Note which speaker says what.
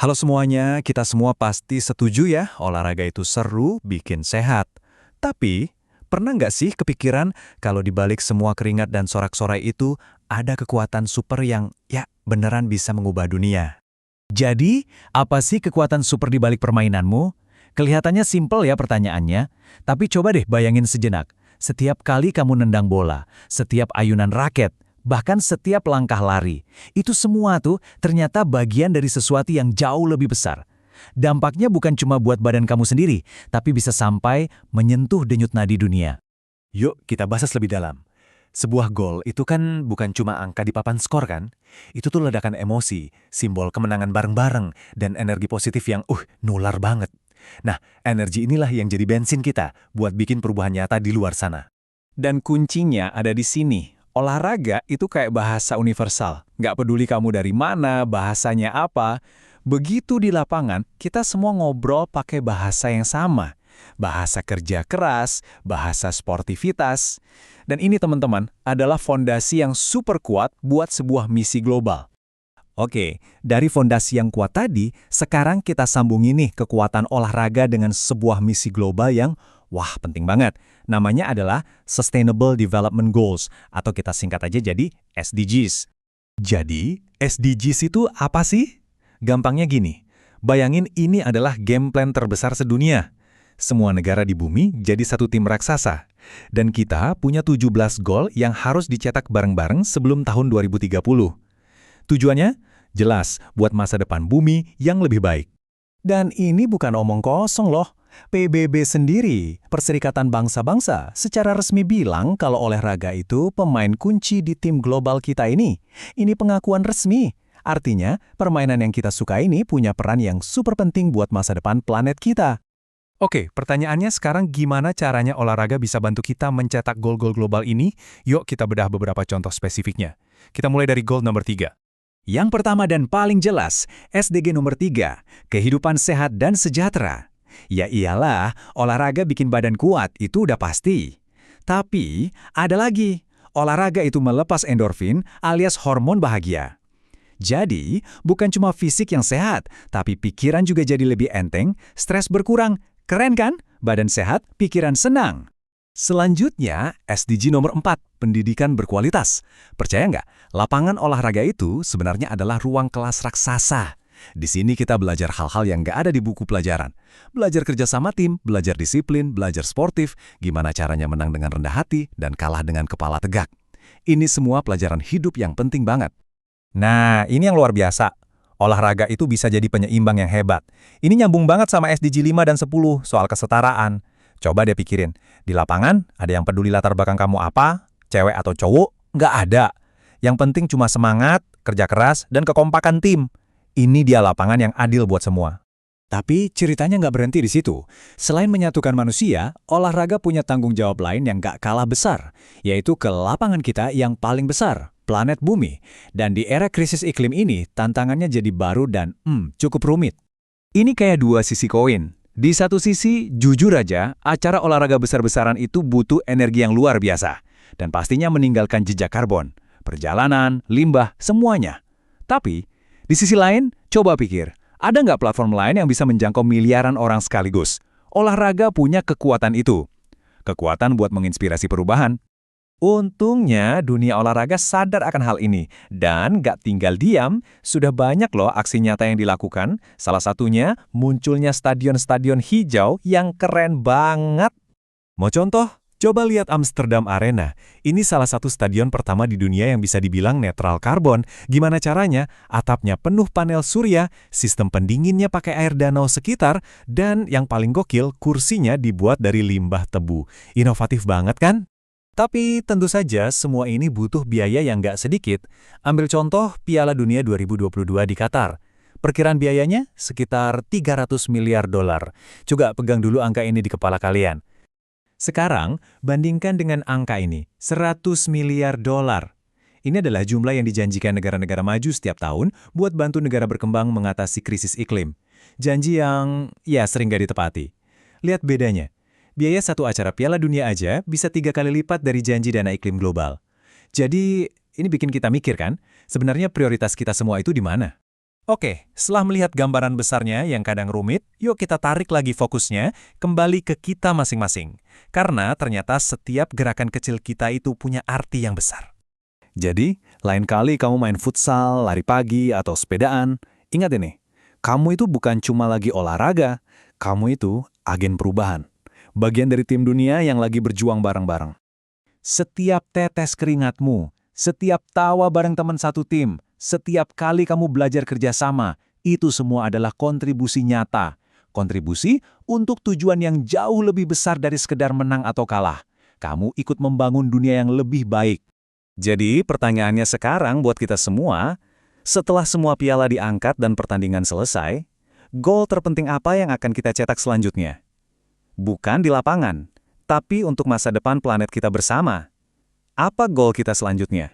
Speaker 1: Halo semuanya, kita semua pasti setuju ya, olahraga itu seru, bikin sehat. Tapi, pernah nggak sih kepikiran kalau di balik semua keringat dan sorak-sorai itu, ada kekuatan super yang, ya, beneran bisa mengubah dunia? Jadi, apa sih kekuatan super di balik permainanmu? Kelihatannya simpel ya pertanyaannya, tapi coba deh bayangin sejenak. Setiap kali kamu nendang bola, setiap ayunan raket, bahkan setiap langkah lari, itu semua tuh ternyata bagian dari sesuatu yang jauh lebih besar. Dampaknya bukan cuma buat badan kamu sendiri, tapi bisa sampai menyentuh denyut nadi dunia. Yuk kita bahas lebih dalam. Sebuah gol itu kan bukan cuma angka di papan skor kan? Itu tuh ledakan emosi, simbol kemenangan bareng-bareng, dan energi positif yang nular banget. Nah, energi inilah yang jadi bensin kita buat bikin perubahan nyata di luar sana. Dan kuncinya ada di sini. Olahraga itu kayak bahasa universal. Nggak peduli kamu dari mana, bahasanya apa. Begitu di lapangan, kita semua ngobrol pakai bahasa yang sama. Bahasa kerja keras, bahasa sportivitas. Dan ini teman-teman, adalah fondasi yang super kuat buat sebuah misi global. Oke, dari fondasi yang kuat tadi, sekarang kita sambungin nih kekuatan olahraga dengan sebuah misi global yang, wah penting banget. Namanya adalah Sustainable Development Goals, atau kita singkat aja jadi SDGs. Jadi, SDGs itu apa sih? Gampangnya gini, bayangin ini adalah game plan terbesar sedunia. Semua negara di bumi jadi satu tim raksasa. Dan kita punya 17 gol yang harus dicetak bareng-bareng sebelum tahun 2030. Tujuannya? Jelas, buat masa depan bumi yang lebih baik. Dan ini bukan omong kosong loh. PBB sendiri, Perserikatan Bangsa-Bangsa, secara resmi bilang kalau olahraga itu pemain kunci di tim global kita ini. Ini pengakuan resmi. Artinya, permainan yang kita suka ini punya peran yang super penting buat masa depan planet kita. Oke, pertanyaannya sekarang gimana caranya olahraga bisa bantu kita mencetak gol-gol global ini? Yuk kita bedah beberapa contoh spesifiknya. Kita mulai dari gol nomor 3. Yang pertama dan paling jelas, SDG nomor 3, kehidupan sehat dan sejahtera. Ya iyalah, olahraga bikin badan kuat, itu udah pasti. Tapi, ada lagi, olahraga itu melepas endorfin alias hormon bahagia. Jadi, bukan cuma fisik yang sehat, tapi pikiran juga jadi lebih enteng, stres berkurang. Keren kan? Badan sehat, pikiran senang. Selanjutnya, SDG nomor 4, pendidikan berkualitas. Percaya nggak? Lapangan olahraga itu sebenarnya adalah ruang kelas raksasa. Di sini kita belajar hal-hal yang nggak ada di buku pelajaran. Belajar kerja sama tim, belajar disiplin, belajar sportif, gimana caranya menang dengan rendah hati, dan kalah dengan kepala tegak. Ini semua pelajaran hidup yang penting banget. Nah, ini yang luar biasa. Olahraga itu bisa jadi penyeimbang yang hebat. Ini nyambung banget sama SDG 5 dan 10 soal kesetaraan. Coba deh pikirin, di lapangan ada yang peduli latar belakang kamu apa, cewek atau cowok? Nggak ada. Yang penting cuma semangat, kerja keras, dan kekompakan tim. Ini dia lapangan yang adil buat semua. Tapi ceritanya nggak berhenti di situ. Selain menyatukan manusia, olahraga punya tanggung jawab lain yang nggak kalah besar, yaitu ke lapangan kita yang paling besar, planet bumi. Dan di era krisis iklim ini, tantangannya jadi baru dan cukup rumit. Ini kayak dua sisi koin. Di satu sisi, jujur aja, acara olahraga besar-besaran itu butuh energi yang luar biasa. Dan pastinya meninggalkan jejak karbon, perjalanan, limbah, semuanya. Tapi, di sisi lain, coba pikir, ada nggak platform lain yang bisa menjangkau miliaran orang sekaligus? Olahraga punya kekuatan itu. Kekuatan buat menginspirasi perubahan. Untungnya, dunia olahraga sadar akan hal ini. Dan nggak tinggal diam, sudah banyak loh aksi nyata yang dilakukan. Salah satunya, munculnya stadion-stadion hijau yang keren banget. Mau contoh? Coba lihat Amsterdam Arena. Ini salah satu stadion pertama di dunia yang bisa dibilang netral karbon. Gimana caranya? Atapnya penuh panel surya, sistem pendinginnya pakai air danau sekitar, dan yang paling gokil, kursinya dibuat dari limbah tebu. Inovatif banget kan? Tapi tentu saja semua ini butuh biaya yang nggak sedikit. Ambil contoh Piala Dunia 2022 di Qatar. Perkiraan biayanya sekitar 300 miliar dolar. Coba pegang dulu angka ini di kepala kalian. Sekarang, bandingkan dengan angka ini, 100 miliar dolar. Ini adalah jumlah yang dijanjikan negara-negara maju setiap tahun buat bantu negara berkembang mengatasi krisis iklim. Janji yang, ya sering gak ditepati. Lihat bedanya. Biaya satu acara Piala Dunia aja bisa 3 kali lipat dari janji dana iklim global. Jadi, ini bikin kita mikir kan, sebenarnya prioritas kita semua itu di mana? Oke, setelah melihat gambaran besarnya yang kadang rumit, yuk kita tarik lagi fokusnya kembali ke kita masing-masing. Karena ternyata setiap gerakan kecil kita itu punya arti yang besar. Jadi, lain kali kamu main futsal, lari pagi, atau sepedaan, ingat ini, kamu itu bukan cuma lagi olahraga, kamu itu agen perubahan. Bagian dari tim dunia yang lagi berjuang bareng-bareng. Setiap tetes keringatmu, setiap tawa bareng teman satu tim, setiap kali kamu belajar kerjasama, itu semua adalah kontribusi nyata. Kontribusi untuk tujuan yang jauh lebih besar dari sekedar menang atau kalah. Kamu ikut membangun dunia yang lebih baik. Jadi pertanyaannya sekarang buat kita semua, setelah semua piala diangkat dan pertandingan selesai, gol terpenting apa yang akan kita cetak selanjutnya? Bukan di lapangan, tapi untuk masa depan planet kita bersama. Apa gol kita selanjutnya?